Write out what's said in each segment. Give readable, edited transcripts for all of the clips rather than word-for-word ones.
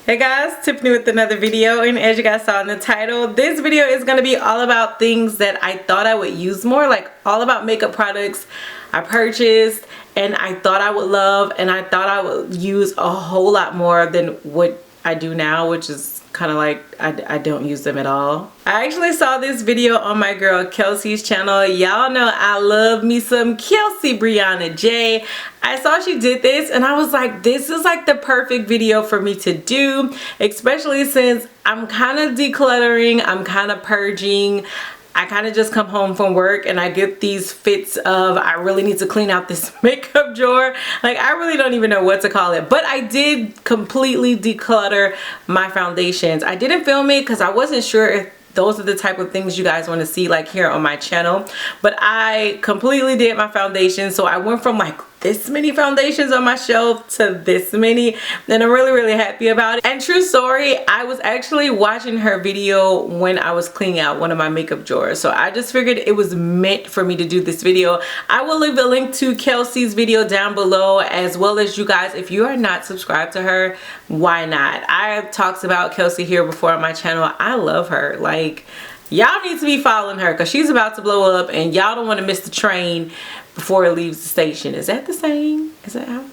Hey guys, Tiffany with another video, and as you guys saw in the title, this video is going to be all about things that I thought I would use more, like all about makeup products I purchased and I thought I would love and I thought I would use a whole lot more than what I do now, which is kind of like I don't use them at all. I actually saw this video on my girl Kelsee's channel. Y'all know I love me some Kelsee Brianna J. I saw she did this and I was like, this is like the perfect video for me to do, especially since I'm kind of decluttering, I'm kind of purging. I kind of just come home from work and I get these fits of I really need to clean out this makeup drawer. Like, I really don't even know what to call it, but I did completely declutter my foundations. I didn't film it because I wasn't sure if those are the type of things you guys want to see like here on my channel, but I completely did my foundation. So I went from like this many foundations on my shelf to this many, and I'm really happy about it. And true story, I was actually watching her video when I was cleaning out one of my makeup drawers, so I just figured it was meant for me to do this video. I will leave a link to Kelsee's video down below, as well as you guys, if you are not subscribed to her, why not? I have talked about Kelsee here before on my channel. I love her. Like, y'all need to be following her because she's about to blow up and y'all don't want to miss the train before it leaves the station. Is that the saying? Is that how?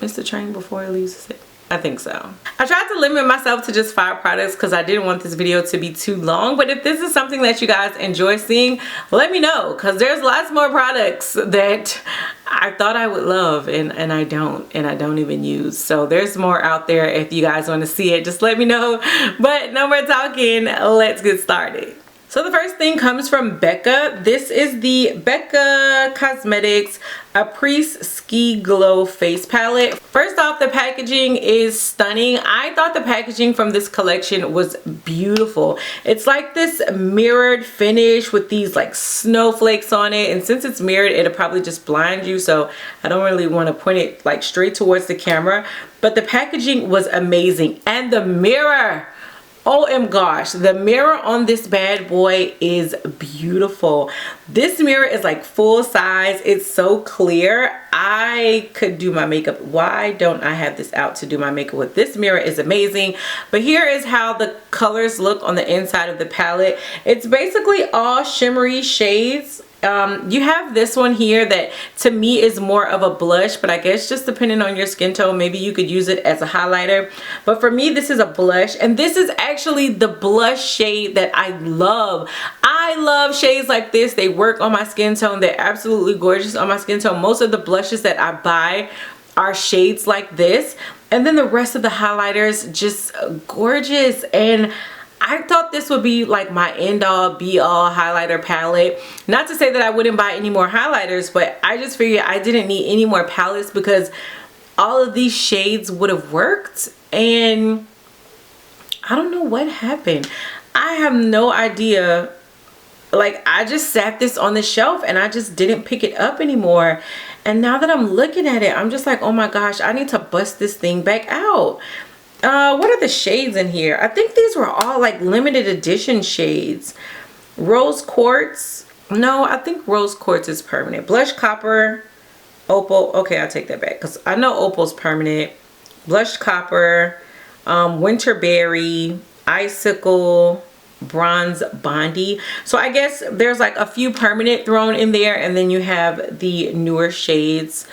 Miss the train before it leaves the station? I think so. I tried to limit myself to just 5 products because I didn't want this video to be too long, but if this is something that you guys enjoy seeing, let me know, because there's lots more products that I thought I would love and I don't even use. So there's more out there. If you guys want to see it, just let me know. But no more talking, let's get started. So the first thing comes from Becca. This is the Becca Cosmetics Apres Ski Glow Face Palette. First off, the packaging is stunning. I thought the packaging from this collection was beautiful. It's like this mirrored finish with these like snowflakes on it, and since it's mirrored, it'll probably just blind you, so I don't really want to point it like straight towards the camera. But the packaging was amazing, and the mirror, OM gosh, the mirror on this bad boy is beautiful. This mirror is like full size. It's so clear. I could do my makeup. Why don't I have this out to do my makeup with? This mirror is amazing. But here is how the colors look on the inside of the palette. It's basically all shimmery shades. You have this one here that to me is more of a blush, but I guess just depending on your skin tone, maybe you could use it as a highlighter. But for me, this is a blush, and this is actually the blush shade that I love. I love shades like this. They work on my skin tone. They're absolutely gorgeous on my skin tone. Most of the blushes that I buy are shades like this, and then the rest of the highlighters just gorgeous. And I thought this would be like my end-all be-all highlighter palette. Not to say that I wouldn't buy any more highlighters, but I just figured I didn't need any more palettes because all of these shades would have worked, and I don't know what happened. I have no idea. Like, I just sat this on the shelf and I just didn't pick it up anymore. And now that I'm looking at it, I'm just like, oh my gosh, I need to bust this thing back out. What are the shades in here? I think these were all like limited edition shades. Rose Quartz. No, I think Rose Quartz is permanent. Blush Copper. Opal. Okay, I'll take that back because I know Opal's permanent. Blush Copper. Winter Berry. Icicle. Bronze Bondi. So I guess there's like a few permanent thrown in there, and then you have the newer shades.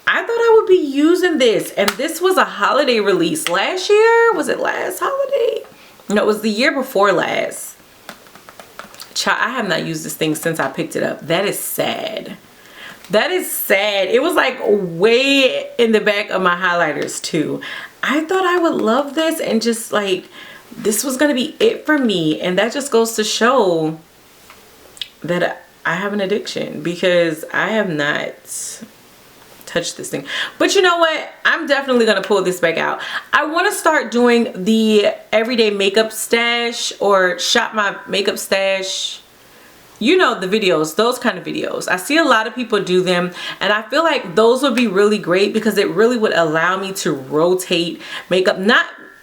I thought I would be using this, and this was a holiday release last year. Was it last holiday? No, it was the year before last. Child, I have not used this thing since I picked it up. That is sad. That is sad. It was like way in the back of my highlighters too. I thought I would love this, and just like this was gonna be it for me, and that just goes to show that I have an addiction because I have not touch this thing. But you know what, I'm definitely gonna pull this back out. I want to start doing the everyday makeup stash or shop my makeup stash, you know, the videos, those kind of videos. I see a lot of people do them, and I feel like those would be really great because it really would allow me to rotate makeup.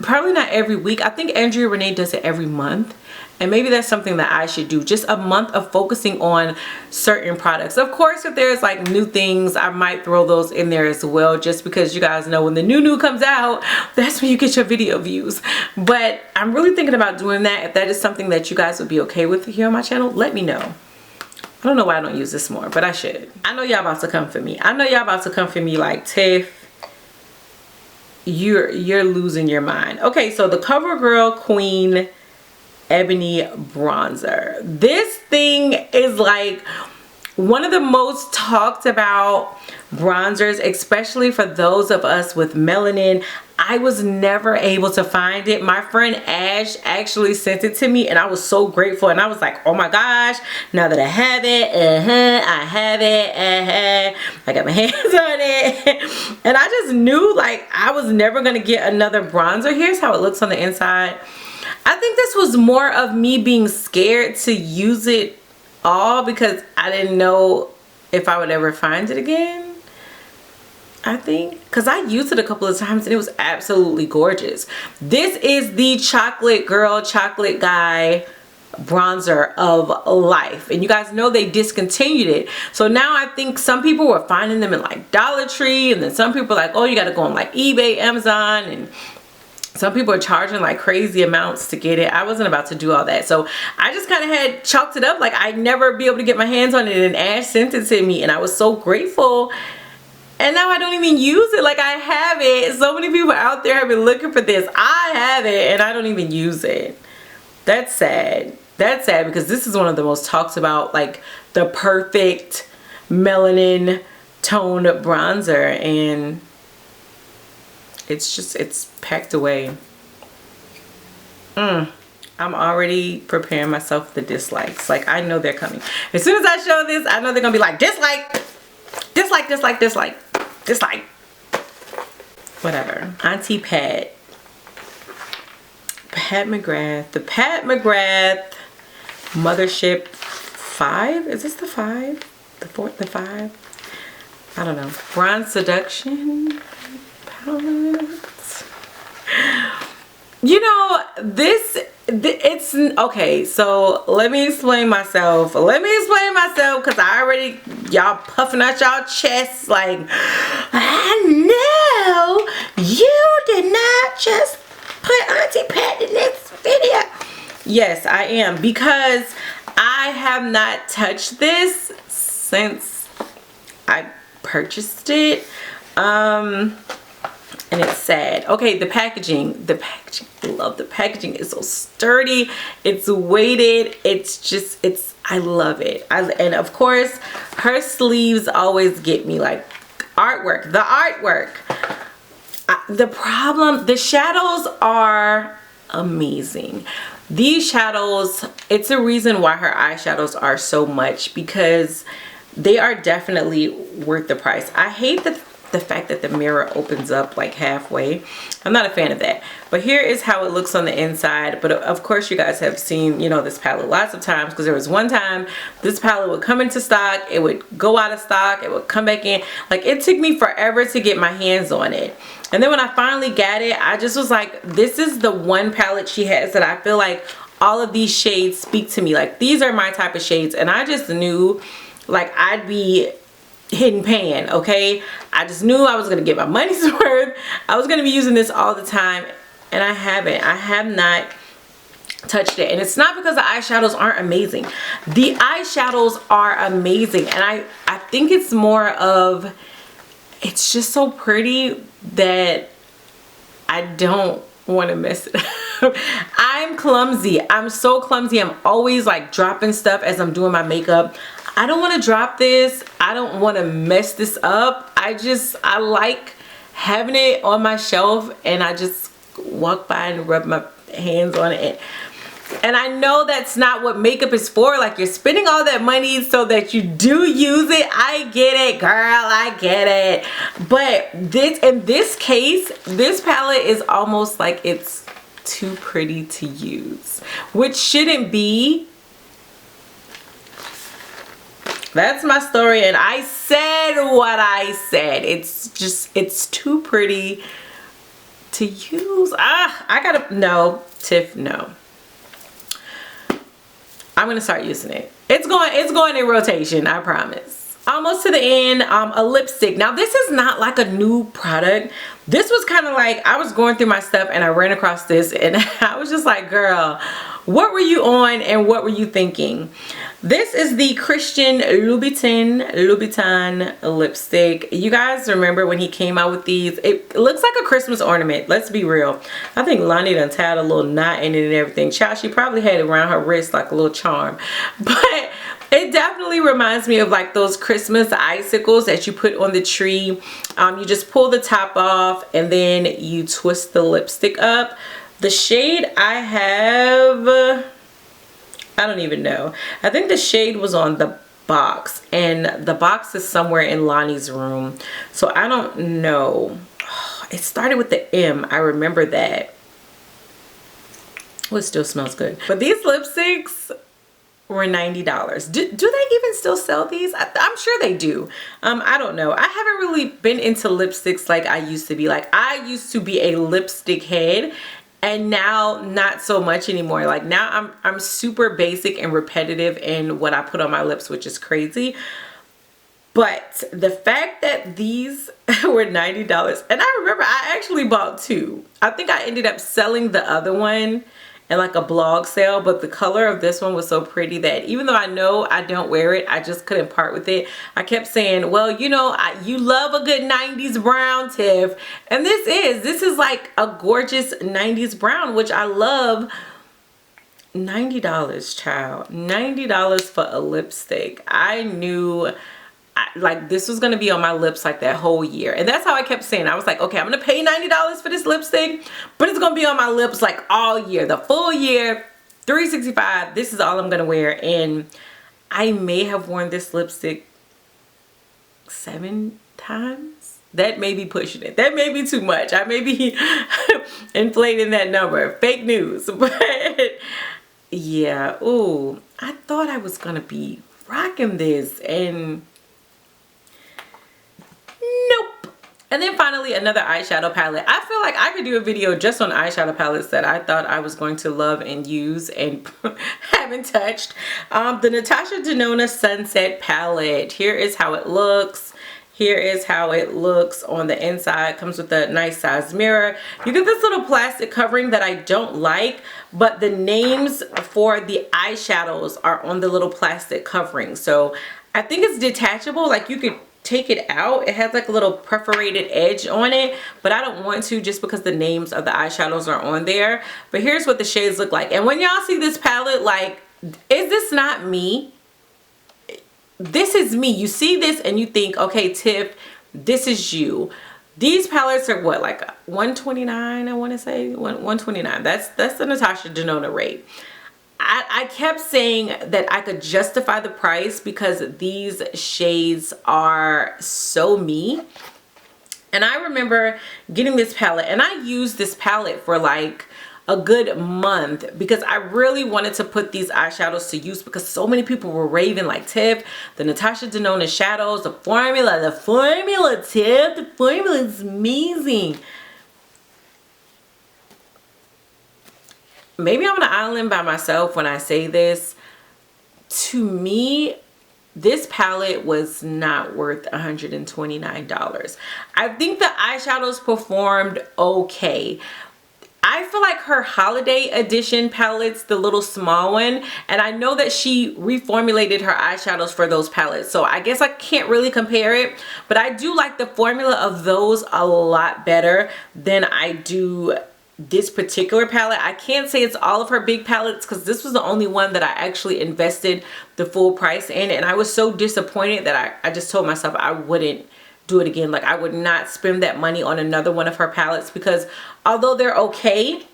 Probably not every week. I think Andrea Renee does it every month, And maybe that's something that I should do. Just a month of focusing on certain products. Of course, if there's like new things, I might throw those in there as well, just because you guys know when the new comes out, that's when you get your video views. But I'm really thinking about doing that. If that is something that you guys would be okay with here on my channel, let me know. I don't know why I don't use this more, but I should. I know y'all about to come for me. I know y'all about to come for me like, Tiff, you're losing your mind. Okay, so the CoverGirl Queen Ebony Bronzer. This thing is like one of the most talked about bronzers, especially for those of us with melanin. I was never able to find it. My friend Ash actually sent it to me, and I was so grateful. And I was like, oh my gosh, now that I have it, I have it, I got my hands on it. And I just knew like I was never gonna get another bronzer. Here's how it looks on the inside. I think this was more of me being scared to use it all because I didn't know if I would ever find it again. I think because I used it a couple of times and it was absolutely gorgeous. This is the Chocolate Girl Chocolate Guy bronzer of life, and you guys know they discontinued it. So now I think some people were finding them in like Dollar Tree, and then some people are like, oh, you got to go on like eBay, Amazon, and some people are charging like crazy amounts to get it. I wasn't about to do all that. So I just kind of had chalked it up like I'd never be able to get my hands on it, and Ash sent it to me and I was so grateful. And now I don't even use it. Like I have it. So many people out there have been looking for this. I have it and I don't even use it. That's sad. That's sad because this is one of the most talked about, like the perfect melanin tone bronzer, and it's packed away. I'm already preparing myself for the dislikes. Like I know they're coming. As soon as I show this, I know they're gonna be like, dislike, dislike, dislike, dislike, dislike. Whatever. Auntie Pat McGrath. The Pat McGrath Mothership 5. Is this the 5? The 5? I don't know. Bronze Seduction palettes. You know, it's okay. So let me explain myself. Because I already, y'all puffing out y'all chests like, I know you did not just put Auntie Pat in this video. Yes, I am, because I have not touched this since I purchased it. And it's sad. Okay, the packaging, I love the packaging. It's so sturdy, it's weighted, I love it. And of course her sleeves always get me, like artwork, the artwork. The shadows are amazing. These shadows, it's a reason why her eyeshadows are so much, because they are definitely worth the price. I hate the fact that the mirror opens up like halfway. I'm not a fan of that. But here is how it looks on the inside. But of course you guys have seen, you know, this palette lots of times, because there was one time this palette would come into stock, it would go out of stock, it would come back in. Like it took me forever to get my hands on it. And then when I finally got it, I just was like, this is the one palette she has that I feel like all of these shades speak to me. Like these are my type of shades, and I just knew like I'd be hidden pan. Okay, I just knew I was gonna get my money's worth. I was gonna be using this all the time, and I have not touched it. And it's not because the eyeshadows aren't amazing. The eyeshadows are amazing, and I think it's more of, it's just so pretty that I don't want to mess it up. I'm clumsy. I'm so clumsy. I'm always like dropping stuff as I'm doing my makeup. I don't want to drop this. I don't want to mess this up. I like having it on my shelf, and I just walk by and rub my hands on it. And I know that's not what makeup is for. Like you're spending all that money so that you do use it. I get it, girl. I get it. But this, in this case, this palette is almost like it's too pretty to use, which shouldn't be. That's my story, and I said what I said. It's too pretty to use. I gotta, no, Tiff, no. I'm gonna start using it. It's going in rotation, I promise. Almost to the end. A lipstick. Now this is not like a new product. This was kind of like, I was going through my stuff and I ran across this and I was just like, girl, what were you on and what were you thinking? This is the Christian Louboutin lipstick. You guys remember when he came out with these? It looks like a Christmas ornament. Let's be real. I think Lonnie done tied a little knot in it and everything. Child, she probably had it around her wrist like a little charm. But it definitely reminds me of like those Christmas icicles that you put on the tree. You just pull the top off and then you twist the lipstick up. The shade I have, I don't even know. I think the shade was on the box and the box is somewhere in Lonnie's room. So I don't know. It started with the M. I remember that. Oh, it still smells good. But these lipsticks were $90. Do they even still sell these? I'm sure they do. I don't know. I haven't really been into lipsticks like I used to be. Like I used to be a lipstick head. And now not so much anymore. Like now I'm super basic and repetitive in what I put on my lips, which is crazy. But the fact that these were $90, and I remember I actually bought two. I think I ended up selling the other one in like a blog sale, but the color of this one was so pretty that even though I know I don't wear it, I just couldn't part with it. I kept saying, well, you know, you love a good 90s brown, Tiff, and this is like a gorgeous 90s brown, which I love. $90, child. $90 for a lipstick. I knew like this was gonna be on my lips like that whole year, and that's how I kept saying. I was like, okay, I'm gonna pay $90 for this lipstick, but it's gonna be on my lips like all year, the full year, 365. This is all I'm gonna wear. And I may have worn this lipstick 7 times. That may be pushing it. That may be too much. I may be inflating that number. Fake news. But yeah, ooh, I thought I was gonna be rocking this, and nope. And then finally another eyeshadow palette. I feel like I could do a video just on eyeshadow palettes that I thought I was going to love and use and haven't touched. The Natasha Denona Sunset palette. Here is how it looks. Here is how it looks on the inside. Comes with a nice size mirror. You get this little plastic covering that I don't like, but the names for the eyeshadows are on the little plastic covering. So I think it's detachable. Like you could take it out. It has like a little perforated edge on it, but I don't want to just because the names of the eyeshadows are on there. But here's what the shades look like. And when y'all see this palette, like, is this not me? This is me. You see this and you think, okay, Tiff, this is you. These palettes are what, like $129, I want to say $129. That's the Natasha Denona rate. I kept saying that I could justify the price because these shades are so me. And I remember getting this palette, and I used this palette for like a good month because I really wanted to put these eyeshadows to use because so many people were raving like, Tiff, the Natasha Denona shadows, the formula, Tiff, the formula is amazing. Maybe I'm on an island by myself when I say this. To me, this palette was not worth $129. I think the eyeshadows performed okay. I feel like her holiday edition palettes, the little small one, and I know that she reformulated her eyeshadows for those palettes, so I guess I can't really compare it, but I do like the formula of those a lot better than I do this particular palette. I can't say it's all of her big palettes because this was the only one that I actually invested the full price in, and I was so disappointed that I just told myself I wouldn't do it again. Like I would not spend that money on another one of her palettes because although they're okay,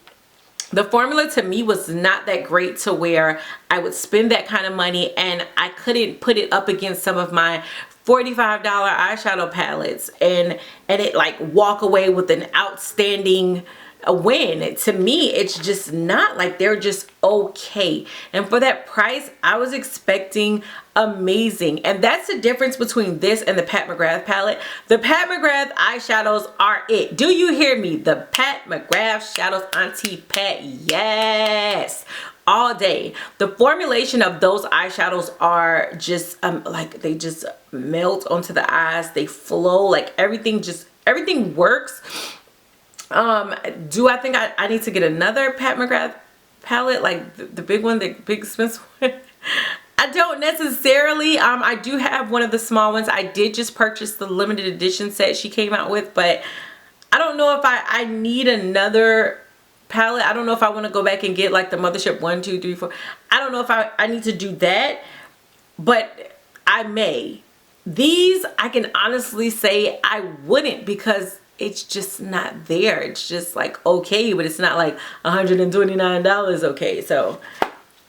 the formula to me was not that great to where I would spend that kind of money and I couldn't put it up against some of my $45 eyeshadow palettes and it like walk away with an outstanding a win. To me, it's just not. Like, they're just okay. And for that price, I was expecting amazing. And that's the difference between this and the Pat McGrath palette. The Pat McGrath eyeshadows are it. Do you hear me? The Pat McGrath shadows, Auntie Pat, yes, all day. The formulation of those eyeshadows are just like, they just melt onto the eyes. They flow, like everything works. Do I think I need to get another Pat McGrath palette, like the big one, the big expensive one? I don't necessarily. I do have one of the small ones. I did just purchase the limited edition set she came out with, but I don't know if I need another palette. I don't know if I want to go back and get like the Mothership 1, 2, 3, 4. I don't know if I need to do that, but I may. These, I can honestly say I wouldn't, because it's just not there. It's just like okay, but it's not like $129 okay. So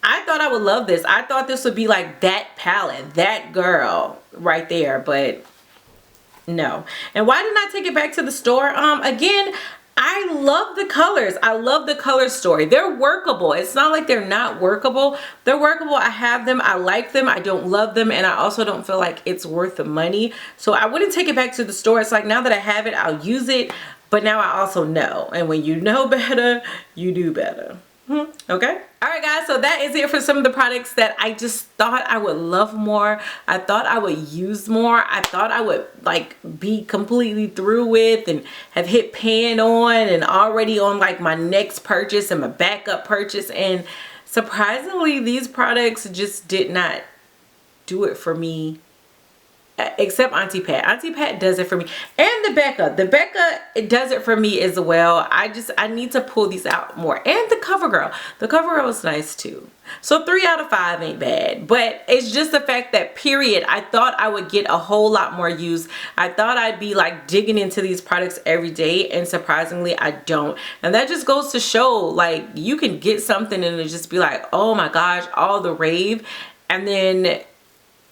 I thought I would love this. I thought this would be like that palette, that girl right there, but no. And why didn't I take it back to the store? Again, I love the colors. I love the color story. They're workable. It's not like they're not workable. They're workable. I have them. I like them. I don't love them. And I also don't feel like it's worth the money. So I wouldn't take it back to the store. It's like, now that I have it, I'll use it. But now I also know. And when you know better, you do better. Okay. All right, guys, so that is it for some of the products that I just thought I would love more. I thought I would use more. I thought I would like be completely through with and have hit pan on and already on like my next purchase and my backup purchase. And surprisingly, these products just did not do it for me. Except Auntie Pat. Auntie Pat does it for me. And the Becca. The Becca, it does it for me as well. I need to pull these out more. And the Covergirl. The Covergirl is nice too. So 3 out of 5 ain't bad. But it's just the fact that, period, I thought I would get a whole lot more use. I thought I'd be like digging into these products every day. And surprisingly, I don't. And that just goes to show, like, you can get something and it just be like, oh my gosh, all the rave. And then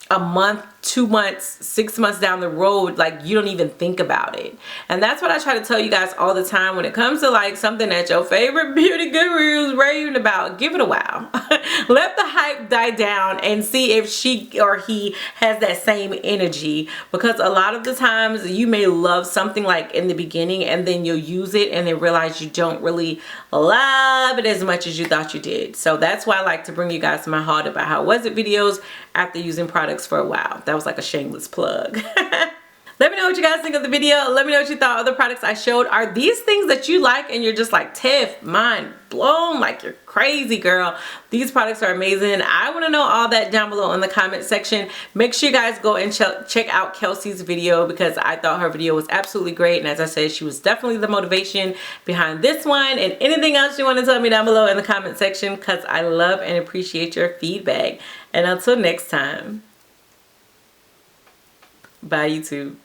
a month, 2 months, 6 months down the road, like, you don't even think about it. And that's what I try to tell you guys all the time when it comes to like something that your favorite beauty guru is raving about. Give it a while. Let the hype die down and see if she or he has that same energy, because a lot of the times you may love something like in the beginning and then you'll use it and then realize you don't really love it as much as you thought you did. So that's why I like to bring you guys my Hauled It by How Was It videos after using products for a while. That was like a shameless plug. Let me know what you guys think of the video. Let me know what you thought of the products I showed. Are these things that you like and you're just like, Tiff, mind blown, like you're crazy, girl? These products are amazing. I want to know all that down below in the comment section. Make sure you guys go and check out Kelsee's video, because I thought her video was absolutely great. And as I said, she was definitely the motivation behind this one. And anything else you want to tell me down below in the comment section, because I love and appreciate your feedback. And until next time, bye YouTube.